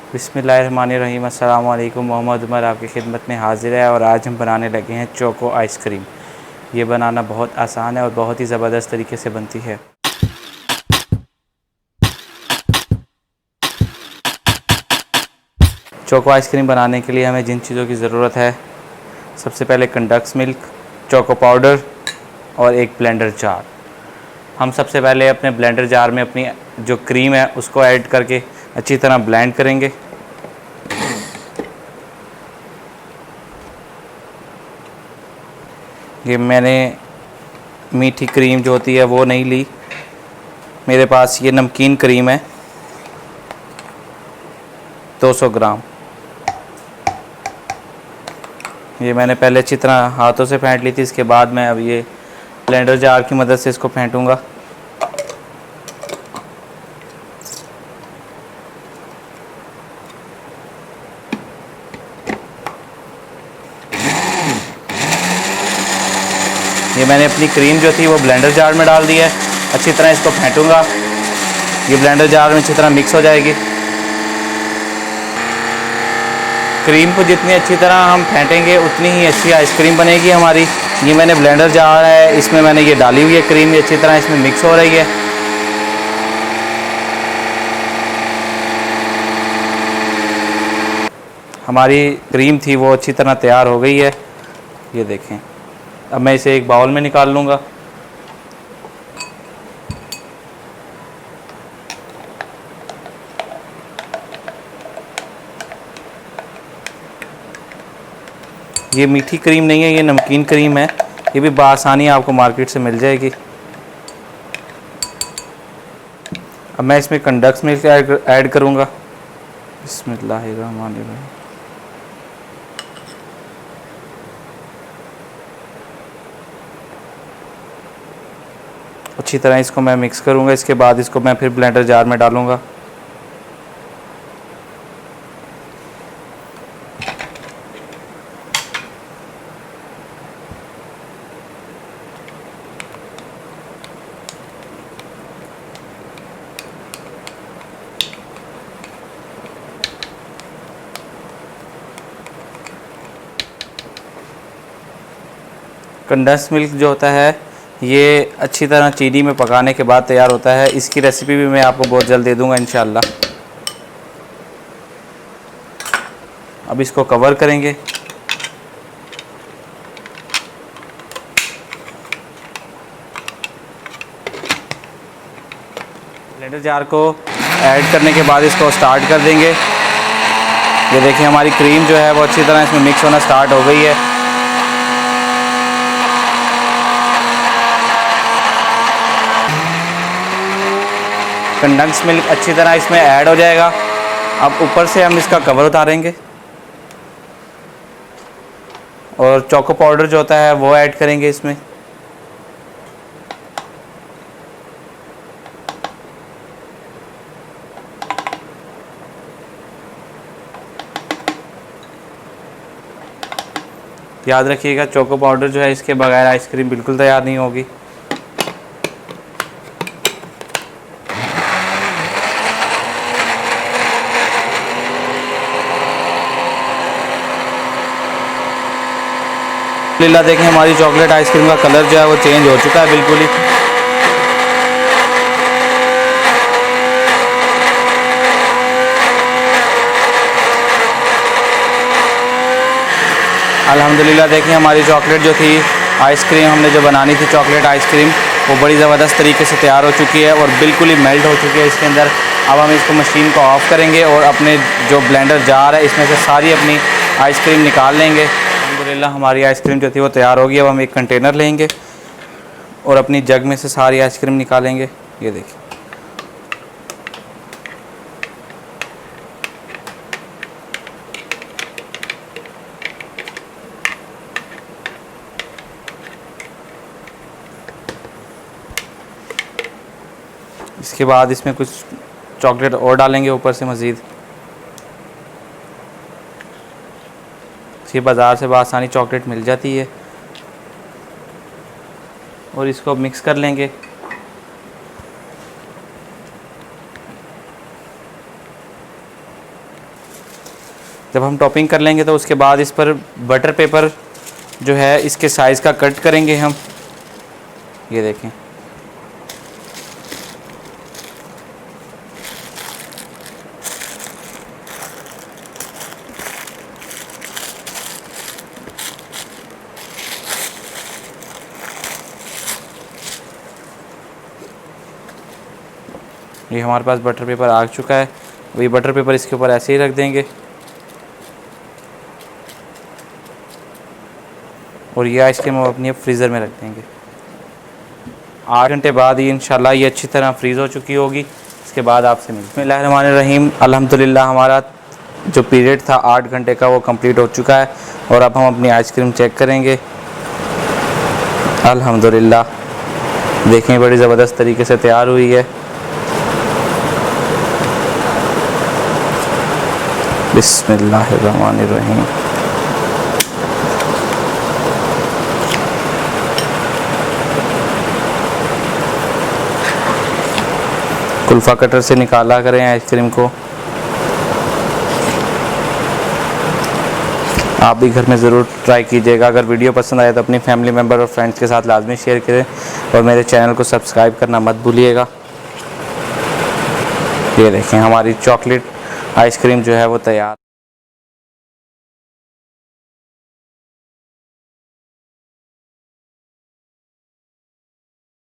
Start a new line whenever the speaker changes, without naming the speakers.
बिस्मिल्लाहिर्रहमानिर्रहीम। अस्सलाम वालेकुम। मोहम्मद उमर आपकी खिदमत में हाज़िर है और आज हम बनाने लगे हैं चोको आइसक्रीम। ये बनाना बहुत आसान है और बहुत ही ज़बरदस्त तरीके से बनती है। चोको आइसक्रीम बनाने के लिए हमें जिन चीज़ों की ज़रूरत है, सबसे पहले कंडेंस मिल्क, चोको पाउडर और एक ब्लेंडर जार। हम सबसे पहले अपने ब्लेंडर जार में अपनी जो क्रीम है उसको ऐड करके अच्छी तरह ब्लेंड करेंगे। ये मैंने मीठी क्रीम जो होती है वो नहीं ली, मेरे पास ये नमकीन क्रीम है 200 ग्राम। ये मैंने पहले अच्छी तरह हाथों से फेंट ली थी। इसके बाद मैं अब ये ब्लेंडर जार की मदद से इसको फेंटूंगा। ये मैंने अपनी क्रीम जो थी वो ब्लेंडर जार में डाल दी है। अच्छी तरह इसको फेंटूंगा। ये ब्लेंडर जार में अच्छी तरह मिक्स हो जाएगी। क्रीम को जितनी अच्छी तरह हम फेंटेंगे उतनी ही अच्छी आइसक्रीम बनेगी हमारी। ये मैंने ब्लेंडर जार है, इसमें मैंने ये डाली हुई है क्रीम, ये अच्छी तरह इसमें मिक्स हो रही है। हमारी क्रीम थी वो अच्छी तरह तैयार हो गई है, ये देखें। अब मैं इसे एक बाउल में निकाल लूँगा। ये मीठी क्रीम नहीं है, ये नमकीन क्रीम है। ये भी बआसानी आपको मार्केट से मिल जाएगी। अब मैं इसमें कंडेंस मिल्क ऐड करूँगा। बिस्मिल्लाहिर्रहमानिर्रहीम। अच्छी तरह इसको मैं मिक्स करूँगा। इसके बाद इसको मैं फिर ब्लेंडर जार में डालूँगा। कंडेंस मिल्क जो होता है ये अच्छी तरह चीनी में पकाने के बाद तैयार होता है। इसकी रेसिपी भी मैं आपको बहुत जल्द दे दूंगा इंशाल्लाह। अब इसको कवर करेंगे। ब्लेंडर जार को ऐड करने के बाद इसको स्टार्ट कर देंगे। ये देखिए हमारी क्रीम जो है वो अच्छी तरह इसमें मिक्स होना स्टार्ट हो गई है। कंडेंस मिल्क अच्छी तरह इसमें ऐड हो जाएगा। अब ऊपर से हम इसका कवर उतारेंगे और चोको पाउडर जो होता है वो ऐड करेंगे इसमें। याद रखिएगा चोको पाउडर जो है इसके बगैर आइसक्रीम बिल्कुल तैयार नहीं होगी। लीला देखें हमारी चॉकलेट आइसक्रीम का कलर जो है वो चेंज हो चुका है बिल्कुल ही। अल्हम्दुलिल्लाह देखिए हमारी चॉकलेट जो थी आइसक्रीम हमने जो बनानी थी चॉकलेट आइसक्रीम वो बड़ी ज़बरदस्त तरीके से तैयार हो चुकी है और बिल्कुल ही मेल्ट हो चुकी है इसके अंदर। अब हम इसको मशीन को ऑफ़ करेंगे और अपने जो ब्लेंडर जार है इसमें से सारी अपनी आइसक्रीम निकाल लेंगे। अल्हम्दुलिल्लाह हमारी आइसक्रीम जो थी वो तैयार होगी। अब हम एक कंटेनर लेंगे और अपनी जग में से सारी आइसक्रीम निकालेंगे। ये देखिए इसके बाद इसमें कुछ चॉकलेट और डालेंगे ऊपर से मज़ीद। ये बाज़ार से बआसानी चॉकलेट मिल जाती है और इसको मिक्स कर लेंगे। जब हम टॉपिंग कर लेंगे तो उसके बाद इस पर बटर पेपर जो है इसके साइज़ का कट करेंगे हम। ये देखें, ये हमारे पास बटर पेपर आ चुका है। वही बटर पेपर इसके ऊपर ऐसे ही रख देंगे और ये आइसक्रीम हम अपनी फ्रीज़र में रख देंगे। 8 घंटे बाद ही इंशाल्लाह ये अच्छी तरह फ्रीज़ हो चुकी होगी। इसके बाद आपसे मिलते हैं। बिस्मिल्लाहिर्रहमानिर्रहीम। अल्हम्दुलिल्लाह हमारा जो पीरियड था 8 घंटे का वो कंप्लीट हो चुका है और अब हम अपनी आइसक्रीम चेक करेंगे। अल्हम्दुलिल्लाह देखें बड़ी ज़बरदस्त तरीके से तैयार हुई है। बिस्मिल्लाहिर्रहमानिर्रहीम। कुल्फ़ा कटर से निकाला करें आइसक्रीम को। आप भी घर में ज़रूर ट्राई कीजिएगा। अगर वीडियो पसंद आए तो अपनी फैमिली मेम्बर और फ्रेंड्स के साथ लाजमी शेयर करें और मेरे चैनल को सब्सक्राइब करना मत भूलिएगा। ये देखें हमारी चॉकलेट आइसक्रीम जो है वो तैयार।